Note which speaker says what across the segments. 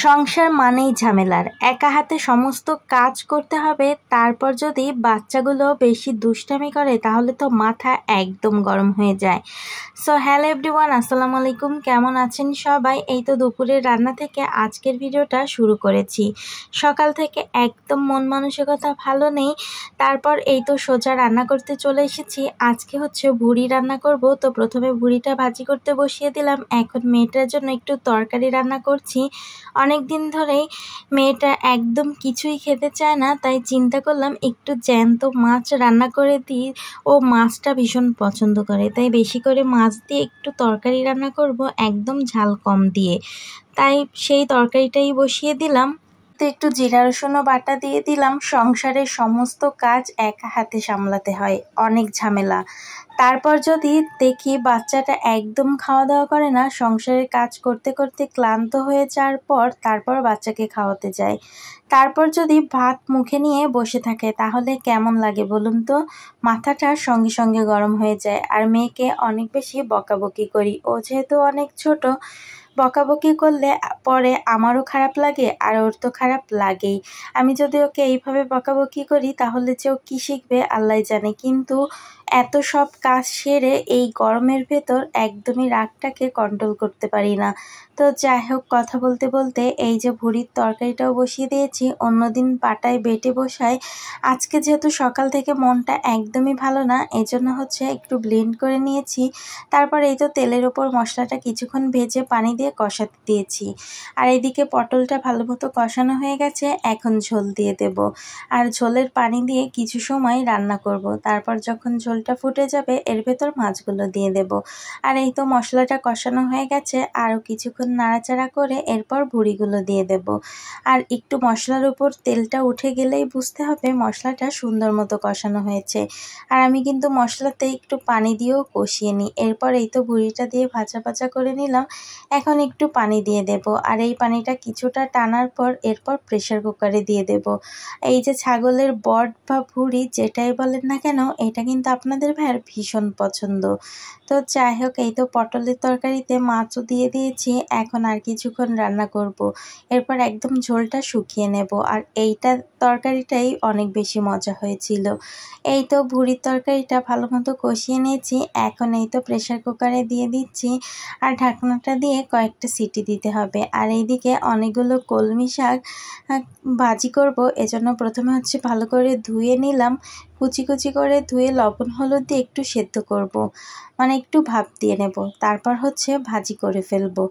Speaker 1: সংসার মানেই ঝামেলার, একা হাতে সমস্ত কাজ করতে হবে। তারপর যদি বাচ্চাগুলো বেশি দুষ্টামি করে তাহলে তো মাথা একদম গরম হয়ে যায়। সো হ্যালো এভরিওয়ান, আসসালামু আলাইকুম। কেমন আছেন সবাই? এই তো দুপুরের রান্না থেকে আজকের ভিডিওটা শুরু করেছি। সকাল থেকে একদম মন মানসিকতা ভালো নেই, তারপর এই তো সোজা রান্না করতে চলে এসেছি। আজকে হচ্ছে ভুড়ি রান্না করব। তো প্রথমে ভুড়িটা ভাজি করতে বসিয়ে দিলাম। এখন মেয়েটার জন্য একটু তরকারি রান্না করছি। অনেক দিন ধরেই মেয়েটা একদম কিছুই খেতে চায় না, তাই চিন্তা করলাম একটু জ্যান্ত মাছ রান্না করে দিই। ও মাছটা ভীষণ পছন্দ করে, তাই বেশি করে মাছ দিয়ে একটু তরকারি রান্না করব, একদম ঝাল কম দিয়ে। তাই সেই তরকারিটাই বসিয়ে দিলাম। তো একটু জিরা রসুনও বাটা দিয়ে দিলাম। সংসারের সমস্ত কাজ একা হাতে সামলাতে হয়, অনেক ঝামেলা। তারপর যদি দেখি বাচ্চাটা একদম খাওয়া দাওয়া করে না, সংসারের কাজ করতে করতে ক্লান্ত হয়ে যাওয়ার পর তারপর বাচ্চাকে খাওয়াতে যায়। তারপর যদি ভাত মুখে নিয়ে বসে থাকে তাহলে কেমন লাগে বলুন তো? মাথাটা সঙ্গে সঙ্গে গরম হয়ে যায়। আর মেয়েকে অনেক বেশি বকাবকি করি, ও যেহেতু অনেক ছোট, বকাবকি করলে পরে আমারও খারাপ লাগে আর ওর তো খারাপ লাগেই। আমি যদি ওকে এইভাবে বকাবকি করি তাহলে যে ও কী শিখবে আল্লাহ জানে। কিন্তু এত সব কাজ সেরে এই গরমের ভেতর একদমই রাগটাকে কন্ট্রোল করতে পারি না। তো যাই হোক, কথা বলতে বলতে এই যে ভুড়ির তরকারিটাও বসিয়ে দিয়েছি। অন্যদিন পাটায় বেটে বসাই, আজকে যেহেতু সকাল থেকে মনটা একদমই ভালো না, এজন্য হচ্ছে একটু ব্লেন্ড করে নিয়েছি। তারপর এই তো তেলের ওপর মশলাটা কিছুক্ষণ ভেজে পানি দিয়ে কষাতে দিয়েছি। আর এইদিকে পটলটা ভালো মতো কষানো হয়ে গেছে, এখন ঝোল দিয়ে দেব। আর ঝোলের পানি দিয়ে কিছু সময় রান্না করব। তারপর যখন ঝোলটা ফুটে যাবে এর ভেতর মাছগুলো দিয়ে দেব। আর এই তো মশলাটা কষানো হয়ে গেছে, আরও কিছুক্ষণ নাড়াচাড়া করে এরপর ভুড়িগুলো দিয়ে দেব। আর একটু মশলার উপর তেলটা উঠে গেলেই বুঝতে হবে মশলাটা সুন্দর মতো কষানো হয়েছে। আর আমি কিন্তু মশলাতে একটু পানি দিয়েও কষিয়ে নিই। এরপর এই তো ভুড়িটা দিয়ে ভাজা ভাজা করে নিলাম। এখন একটু পানি দিয়ে দেব। আর এই পানিটা কিছুটা টানার পর এরপর প্রেসার কুকারে দিয়ে দেব। এই যে ছাগলের বট বা ভুড়ি যেটাই বলেন না কেন, এটা কিন্তু আপনাদের ভাইয়ের ভীষণ পছন্দ। তো যাই হোক, এই তো পটলের তরকারিতে মাছও দিয়ে দিয়েছি। এখন আর কিছুক্ষণ রান্না করব। এরপর একদম ঝোলটা শুকিয়ে নেব। আর এইটা তরকারিটাই অনেক বেশি মজা হয়েছিল। এই তো ভুড়ির তরকারিটা ভালো মতো কষিয়ে নিয়েছি। এখন এই তো প্রেসার কুকারে দিয়ে দিচ্ছি। আর ঢাকনাটা দিয়ে কয়েকটা সিটি দিতে হবে। আর এইদিকে অনেকগুলো কলমি শাক ভাজি করব, এজন্য প্রথমে হচ্ছে ভালো করে ধুয়ে নিলাম। কুচি কুচি করে ধুয়ে লবণ হলুদ দিয়ে একটু সেদ্ধ করব, মানে একটু ভাপ দিয়ে নেব। তারপর হচ্ছে ভাজি করে ফেলবো।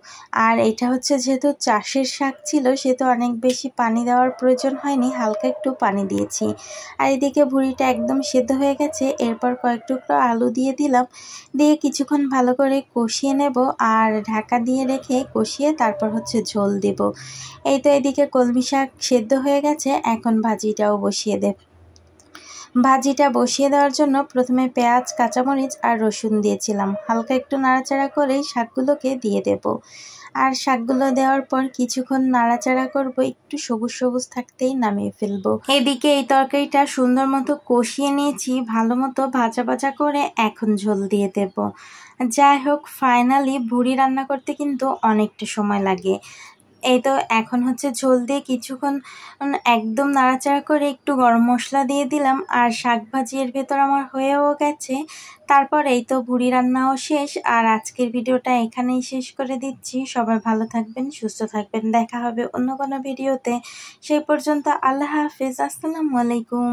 Speaker 1: আর এটা হচ্ছে যেহেতু চাষের শাক ছিল, সেহেতু অনেক বেশি পানি দেওয়ার প্রয়োজন হয়নি, হালকা একটু পানি দিয়েছি। আর এদিকে ভুড়িটা একদম সেদ্ধ হয়ে গেছে। এরপর কয়েক টুকরো আলু দিয়ে দিলাম, দিয়ে কিছুক্ষণ ভালো করে কষিয়ে নেব। আর ঢাকা দিয়ে রেখে কষিয়ে তারপর হচ্ছে ঝোল দেব। এই তো এদিকে কলমি শাক সেদ্ধ হয়ে গেছে, এখন ভাজিটাও বসিয়ে দেব। ভাজিটা বসিয়ে দেওয়ার জন্য প্রথমে পেঁয়াজ, কাঁচামরিচ আর রসুন দিয়েছিলাম। হালকা একটু নাড়াচাড়া করেই শাকগুলোকে দিয়ে দেব। আর শাকগুলো দেওয়ার পর কিছুক্ষণ নাড়াচাড়া করব, একটু সবুজ সবুজ থাকতেই নামিয়ে ফেলবো। এদিকে এই তরকারিটা সুন্দর মতো কষিয়ে নিয়েছি, ভালো মতো ভাজা ভাজা করে এখন ঝোল দিয়ে দেব। যাই হোক, ফাইনালি ভুড়ি রান্না করতে কিন্তু অনেকটা সময় লাগে। এই তো এখন হচ্ছে ঝোল দিয়ে কিছুক্ষণ একদম নাড়াচাড়া করে একটু গরম মশলা দিয়ে দিলাম। আর শাক ভাজি এর ভেতর আমার হয়েও গেছে। তারপর এই তো ভুড়ি রান্নাও শেষ। আর আজকের ভিডিওটা এখানেই শেষ করে দিচ্ছি। সবাই ভালো থাকবেন, সুস্থ থাকবেন। দেখা হবে অন্য কোনো ভিডিওতে। সেই পর্যন্ত আল্লাহ হাফেজ, আসসালামু আলাইকুম।